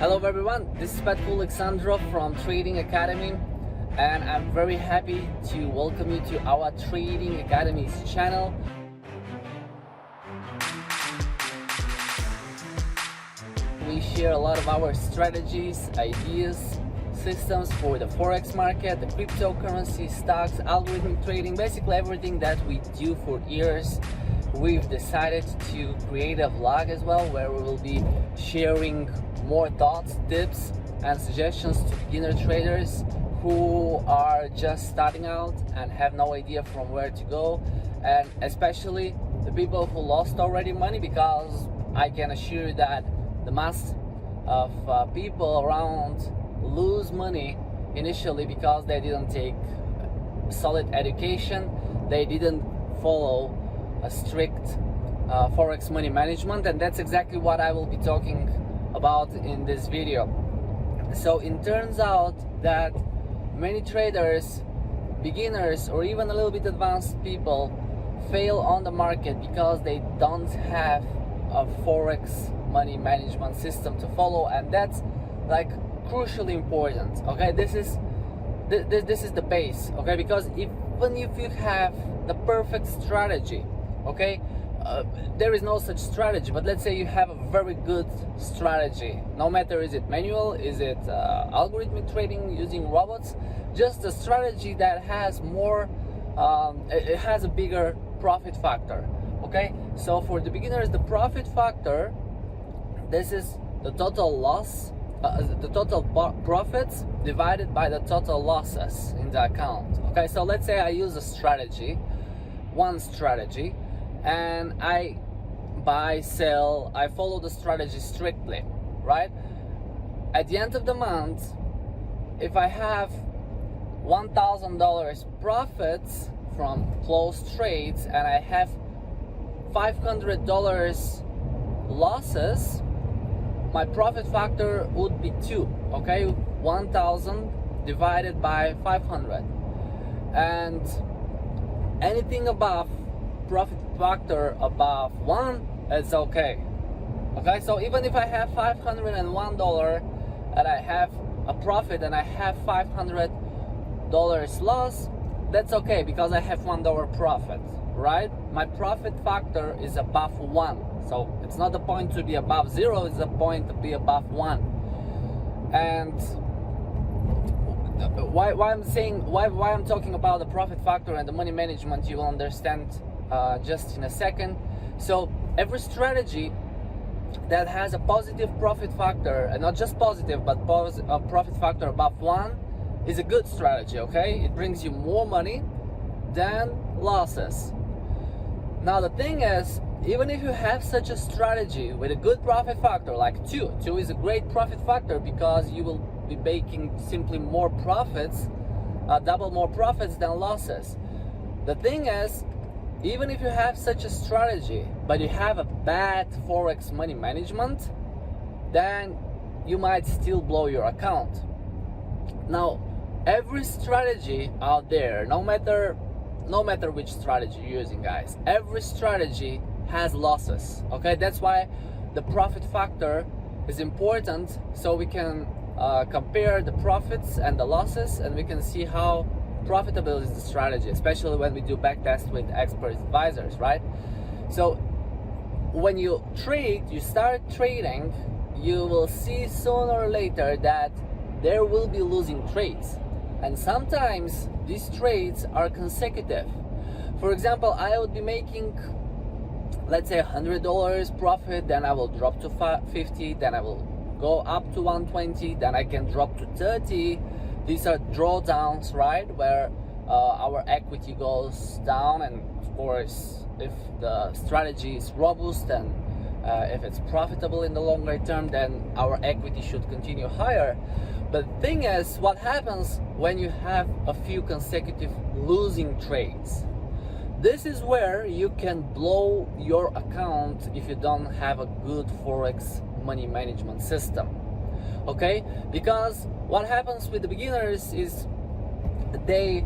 Hello everyone, this is Petko Alexandrov from Trading Academy, and I'm very happy to welcome you to our Trading Academy's channel. We share a lot of our strategies, ideas, systems for the forex market, the cryptocurrency, stocks, algorithmic trading, basically everything that we do for years. We've decided to create a vlog as well, where we will be sharing more thoughts, tips and suggestions to beginner traders who are just starting out and have no idea from where to go, and especially the people who lost already money, because I can assure you that the mass of people around lose money initially because they didn't take solid education, they didn't follow a strict forex money management, and that's exactly what I will be talking about in this video. So it turns out that many traders, beginners or even a little bit advanced people, fail on the market because they don't have a forex money management system to follow, and that's like crucially important. Okay, this is the base. Okay, because even if you have the perfect strategy, okay, there is no such strategy, but let's say you have a very good strategy, no matter is it manual, is it algorithmic trading using robots, just a strategy that has more it has a bigger profit factor. Okay, so for the beginners, the profit factor, this is the total loss, the total profits divided by the total losses in the account. Okay, so let's say I use a strategy, one strategy, and I buy, sell, I follow the strategy strictly, right? At the end of the month, if I have $1,000 profits from closed trades and I have $500 losses, my profit factor would be 2. Okay, 1,000 divided by 500, and anything above profit factor above 1, it's okay. Okay, so even if I have $501 and I have a profit and I have $500 loss, that's okay because I have $1 profit, right? My profit factor is above 1, so it's not the point to be above 0, it's the point to be above 1. And why I'm talking about the profit factor and the money management, you will understand just in a second. So every strategy that has a positive profit factor, and not just positive but a profit factor above 1, is a good strategy. Okay, it brings you more money than losses. Now the thing is, even if you have such a strategy with a good profit factor like 2 is a great profit factor because you will be making simply more profits, double more profits than losses. The thing is, even if you have such a strategy but you have a bad forex money management, then you might still blow your account. Now every strategy out there, no matter which strategy you're using, guys, every strategy has losses. Okay, that's why the profit factor is important, so we can compare the profits and the losses, and we can see how profitable is the strategy, especially when we do backtest with expert advisors, right? So when you trade, you start trading, you will see sooner or later that there will be losing trades, and sometimes these trades are consecutive. For example, I would be making, let's say, $100 profit, then I will drop to 50, then I will go up to 120, then I can drop to 30. These are drawdowns, right, where our equity goes down, and of course if the strategy is robust and if it's profitable in the longer term, then our equity should continue higher. But the thing is, what happens when you have a few consecutive losing trades? This is where you can blow your account if you don't have a good forex money management system. Okay, because what happens with the beginners is they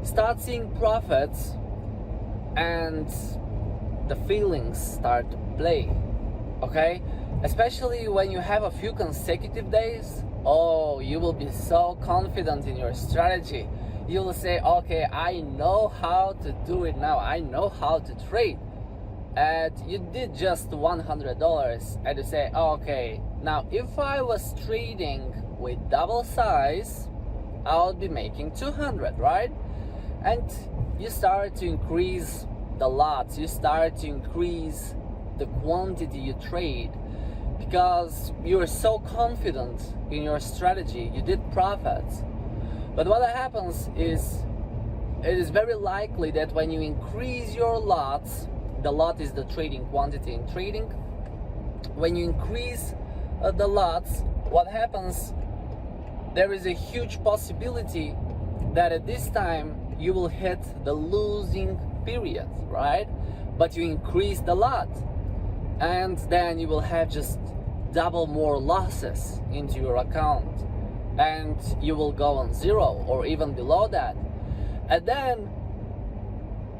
start seeing profits and the feelings start to play. Okay, especially when you have a few consecutive days. Oh, you will be so confident in your strategy. You will say, okay, I know how to do it now. I know how to trade. And you did just $100 and you say, okay, now if I was trading with double size, I would be making 200, right? And you start to increase the lots, you start to increase the quantity you trade, because you're so confident in your strategy, you did profits. But what happens is, it is very likely that when you increase your lots, the lot is the trading quantity in trading, when you increase the lots, what happens, there is a huge possibility that at this time you will hit the losing period, right? But you increase the lot, and then you will have just double more losses into your account, and you will go on zero or even below that. And then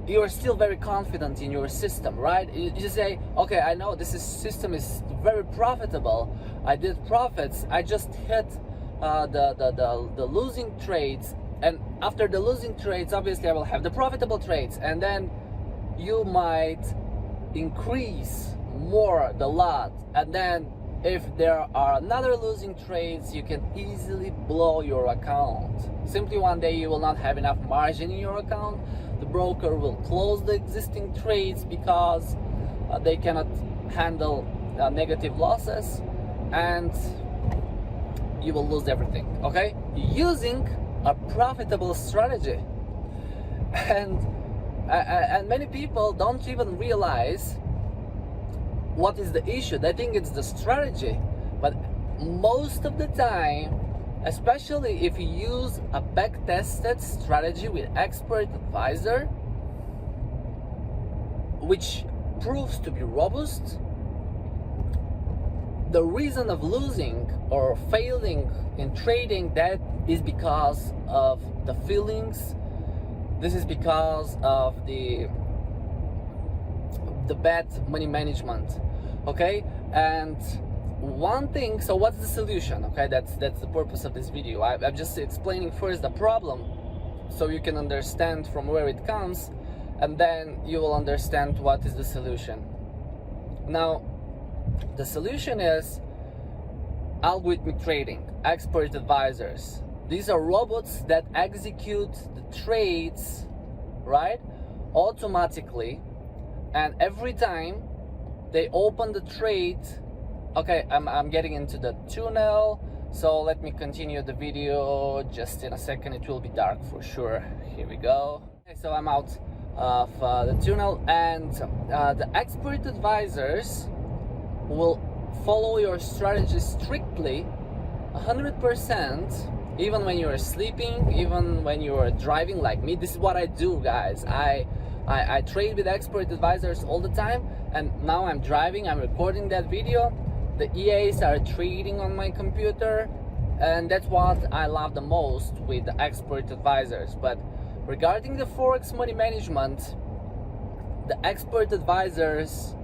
you're still very confident in your system, right? You say, okay, I know system is very profitable. I did profits. I just hit the losing trades, and after the losing trades, obviously I will have the profitable trades, and then you might increase more the lot, and then if there are another losing trades, you can easily blow your account. Simply one day you will not have enough margin in your account. The broker will close the existing trades because they cannot handle negative losses, and you will lose everything, okay? Using a profitable strategy. And many people don't even realize what is the issue. They think it's the strategy, but most of the time, especially if you use a back-tested strategy with expert advisor, which proves to be robust, the reason of losing or failing in trading, that is because of the feelings. This is because of the bad money management, okay? And one thing, so what's the solution? Okay, that's the purpose of this video. I'm just explaining first the problem so you can understand from where it comes, and then you will understand what is the solution. Now, the solution is algorithmic trading, expert advisors. These are robots that execute the trades, right, automatically, and every time they open the trade. Okay, I'm getting into the tunnel, so let me continue the video just in a second. It will be dark for sure. Here we go. Okay, so I'm out of the tunnel, and the expert advisors will follow your strategy strictly 100%, even when you're sleeping, even when you're driving like me. This is what I do, guys. I trade with expert advisors all the time, and now I'm driving, I'm recording that video. The EAs are trading on my computer, and that's what I love the most with the expert advisors. But regarding the Forex money management, the expert advisors,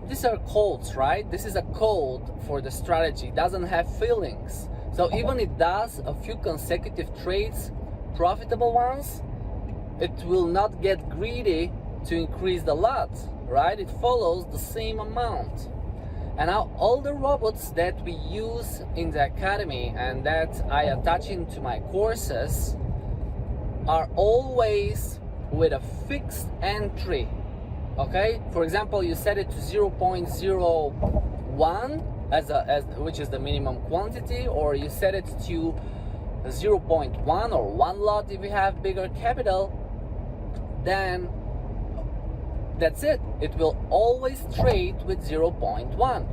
these are codes, right? This is a code for the strategy. It doesn't have feelings. So even it does a few consecutive trades, profitable ones, it will not get greedy to increase the lot, right? It follows the same amount. And now all the robots that we use in the academy and that I attach into my courses are always with a fixed entry, okay? For example, you set it to 0.01 which is the minimum quantity, or you set it to 0.1 or one lot if you have bigger capital, then that's it. It will always trade with 0.1.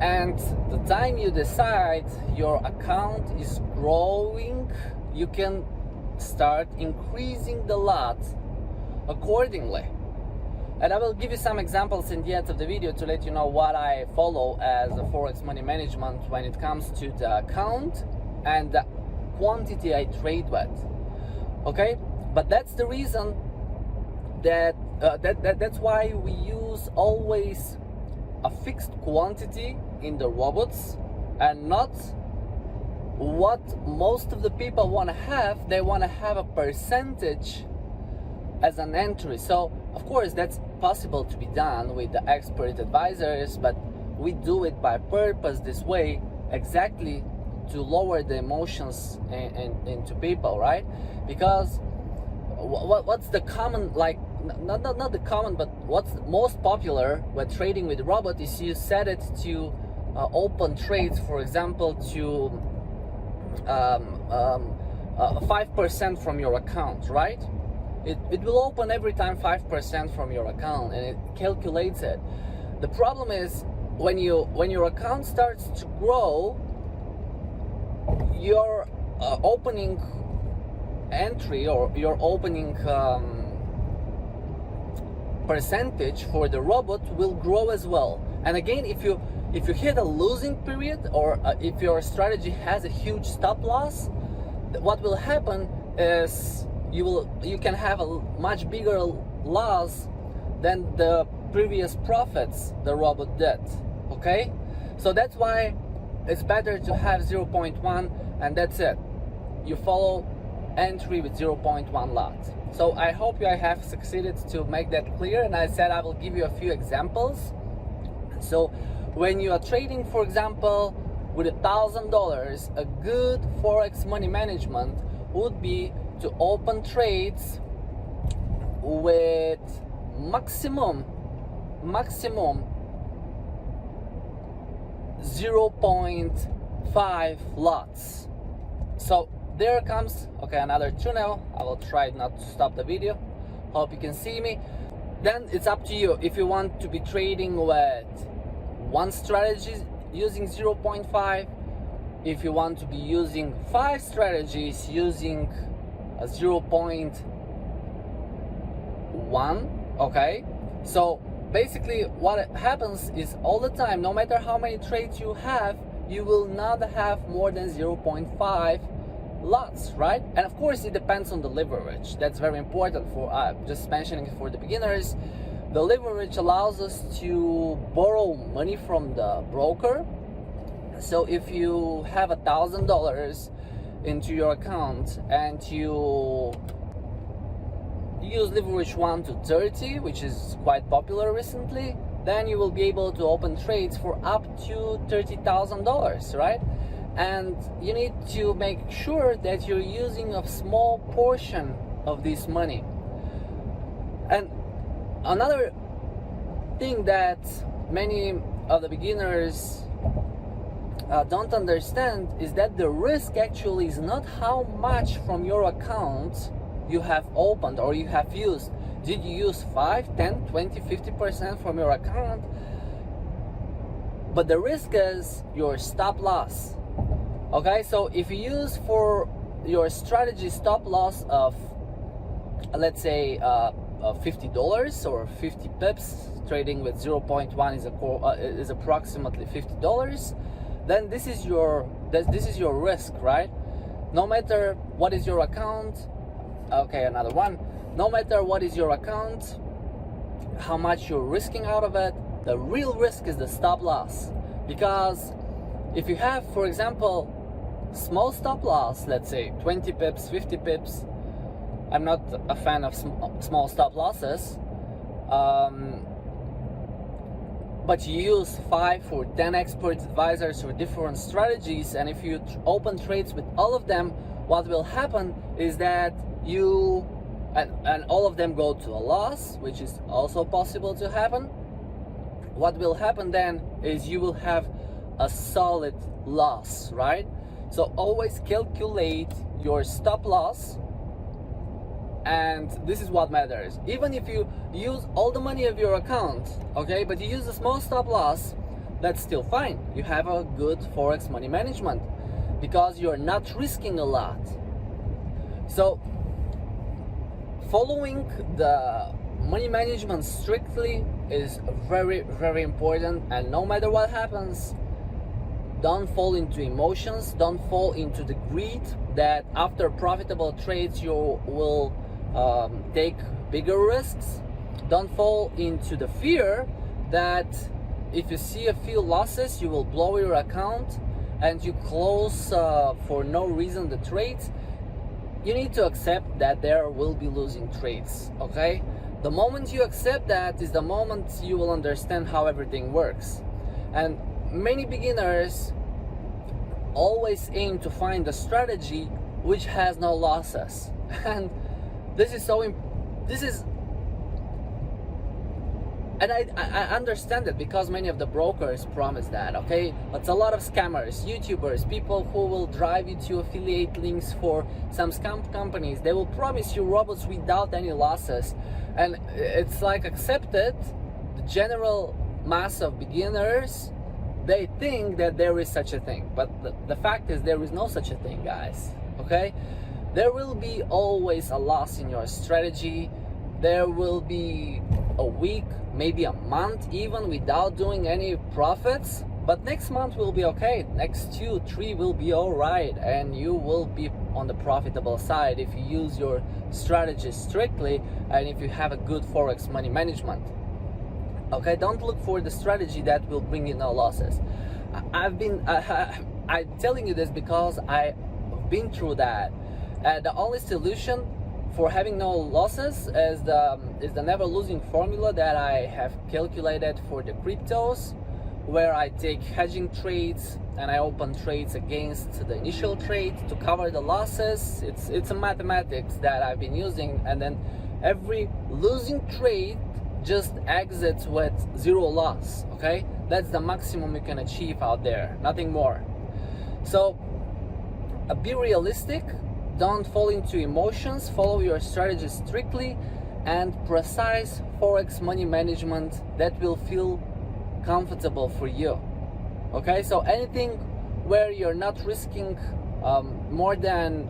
And the time you decide your account is growing, you can start increasing the lot accordingly. And I will give you some examples in the end of the video to let you know what I follow as a Forex money management when it comes to the account and the quantity I trade with. Okay, but that's the reason that that's why we use always a fixed quantity in the robots and not what most of the people want to have. They want to have a percentage as an entry. So of course that's possible to be done with the expert advisors, but we do it by purpose this way, exactly to lower the emotions into people, right? Because what's the common, like, not the common, but what's most popular when trading with robot is you set it to open trades, for example, to 5% from your account, right? It will open every time 5% from your account, and it calculates it. The problem is when your account starts to grow, your opening entry or your opening percentage for the robot will grow as well. And again, if you hit a losing period, or if your strategy has a huge stop loss, what will happen is you can have a much bigger loss than the previous profits the robot did. Okay, so that's why it's better to have 0.1, and that's it. You follow entry with 0.1 lot. So I hope I have succeeded to make that clear, and I said I will give you a few examples. So when you are trading, for example, with $1,000, a good forex money management would be to open trades with maximum 0.5 lots. So there comes, okay, another tunnel. I will try not to stop the video. Hope you can see me. Then it's up to you if you want to be trading with one strategy using 0.5, if you want to be using 5 strategies using a 0.1. okay, so basically what happens is all the time, no matter how many trades you have, you will not have more than 0.5 lots, right? And of course it depends on the leverage. That's very important for just mentioning it for the beginners. The leverage allows us to borrow money from the broker. So if you have $1,000 into your account and you use leverage 1 to 30, which is quite popular recently, then you will be able to open trades for up to $30,000, right? And you need to make sure that you're using a small portion of this money. And another thing that many of the beginners don't understand is that the risk actually is not how much from your account you have opened or you have used. Did you use 5, 10, 20, 50% from your account? But the risk is your stop loss. Okay, so if you use for your strategy stop loss of, let's say, $50 or 50 pips, trading with 0.1 is approximately $50, then this is your risk, right? No matter what is your account. Okay, another one. No matter what is your account, how much you're risking out of it, the real risk is the stop loss. Because if you have, for example, small stop loss, let's say 20 pips, 50 pips, I'm not a fan of small stop losses, but you use 5 or 10 expert advisors for different strategies, and if you open trades with all of them, what will happen is that you and all of them go to a loss, which is also possible to happen. What will happen then is you will have a solid loss, right? So always calculate your stop loss, and this is what matters. Even if you use all the money of your account, okay, but you use a small stop loss, that's still fine. You have a good forex money management because you're not risking a lot. So following the money management strictly is very, very important, and no matter what happens, don't fall into emotions, don't fall into the greed that after profitable trades you will take bigger risks. Don't fall into the fear that if you see a few losses, you will blow your account and you close for no reason the trades. You need to accept that there will be losing trades, okay? The moment you accept that is the moment you will understand how everything works. And many beginners always aim to find a strategy which has no losses. And this is and I understand it, because many of the brokers promise that, okay? But a lot of scammers, YouTubers, people who will drive you to affiliate links for some scam companies, they will promise you robots without any losses. And it's like accepted, the general mass of beginners, they think that there is such a thing. But the fact is there is no such a thing, guys, okay? There will be always a loss in your strategy. There will be a week, maybe a month even, without doing any profits, but next month will be okay. Next 2-3 will be all right, and you will be on the profitable side if you use your strategy strictly and if you have a good forex money management. Okay, don't look for the strategy that will bring you no losses. I'm telling you this because I've been through that. The only solution for having no losses is the never losing formula that I have calculated for the cryptos, where I take hedging trades and I open trades against the initial trade to cover the losses. It's a mathematics that I've been using, and then every losing trade just exits with 0 loss, okay? That's the maximum you can achieve out there, nothing more. So be realistic. Don't fall into emotions, follow your strategy strictly, and precise forex money management that will feel comfortable for you. Okay, so anything where you're not risking more than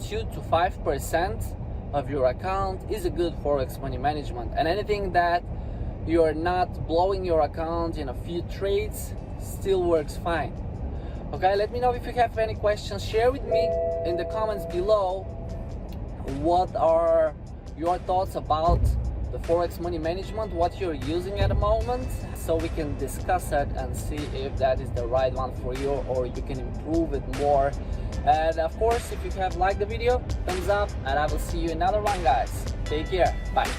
2 to 5% of your account is a good forex money management, and anything that you're not blowing your account in a few trades still works fine. Okay, let me know if you have any questions. Share with me in the comments below what are your thoughts about the forex money management, what you're using at the moment, so we can discuss it and see if that is the right one for you, or you can improve it more. And of course, if you have liked the video, thumbs up, and I will see you in another one, guys. Take care. Bye.